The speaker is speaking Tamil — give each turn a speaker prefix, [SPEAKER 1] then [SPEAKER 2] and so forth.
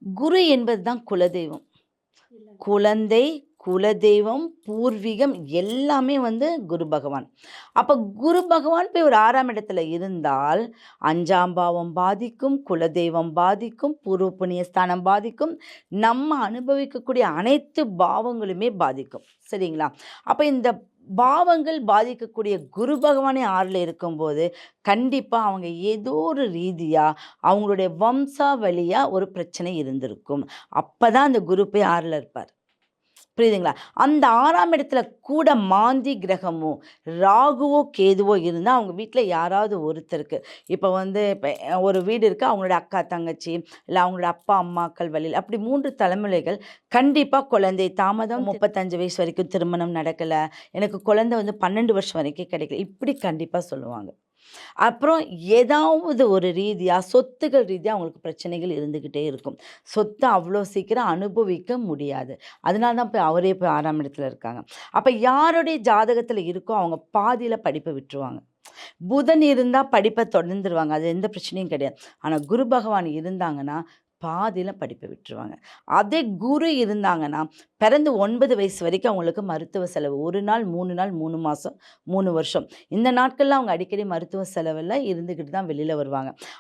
[SPEAKER 1] குரு என்பது தான் குலதெய்வம். குழந்தை, குலதெய்வம், பூர்வீகம் எல்லாமே குரு பகவான். அப்ப குரு பகவான் போய் ஒரு 6ஆம் இடத்துல இருந்தால், 5ஆம் பாவம் பாதிக்கும், குலதெய்வம் பாதிக்கும், பூர்வ புண்ணிய ஸ்தானம் பாதிக்கும். நம்ம அனுபவிக்கக்கூடிய அனைத்து பாவங்களுமே பாதிக்கும். சரிங்களா? அப்ப இந்த பாவங்கள் பாதிக்கக்கூடிய குரு பகவானே 6ல இருக்கும்போது, கண்டிப்பா அவங்க ஏதோ ஒரு ரீதியா அவங்களுடைய வம்சாவழியா ஒரு பிரச்சனை இருந்திருக்கும். அப்பதான் அந்த குரு போய் 6ல இருப்பார். புரியுதுங்களா? அந்த 6ஆம் இடத்துல கூட மாந்தி கிரகமோ, ராகுவோ, கேதுவோ இருந்தா அவங்க வீட்ல யாராவது ஒருத்தருக்கு இப்ப இப்ப ஒரு வீடு இருக்கு. அவங்களோட அக்கா, தங்கச்சி இல்ல அவங்களோட அப்பா, அம்மாக்கள் வழியில அப்படி 3 தலைமுறைகள் கண்டிப்பா குழந்தை தாமதம். 35 வயசு வரைக்கும் திருமணம் நடக்கல. எனக்கு குழந்தை 12 வருஷம் வரைக்கும் கிடைக்கல. இப்படி கண்டிப்பா சொல்லுவாங்க. அப்புறம் ஏதாவது ஒரு ரீதியா, சொத்துக்கள் ரீதியா அவங்களுக்கு பிரச்சனைகள் இருந்துகிட்டே இருக்கும். சொத்த அவ்வளோ சீக்கிரம் அனுபவிக்க முடியாது. அதனால தான் அவரே போய் 6ஆம் இடத்துல இருக்காங்க. அப்ப யாருடைய ஜாதகத்துல இருக்கோ அவங்க பாதியில படிப்ப விட்டுருவாங்க. புதன் இருந்தா படிப்ப தொடர்ந்துருவாங்க. அது எந்த பிரச்சனையும் கிடையாது. ஆனா குரு பகவான் இருந்தாங்கன்னா, பாதியில படிப்ப விட்டுருவாங்க. அதே குரு இருந்தாங்கன்னா, பிறந்து 9 வயசு வரைக்கும் அவங்களுக்கு மருத்துவ செலவு. 1 நாள், 3 நாள், 3 மாசம், 3 வருஷம். இந்த நாட்கள்ல அவங்க அடிக்கடி மருத்துவ செலவெல்லாம் இருந்துகிட்டு தான் வெளியில வருவாங்க.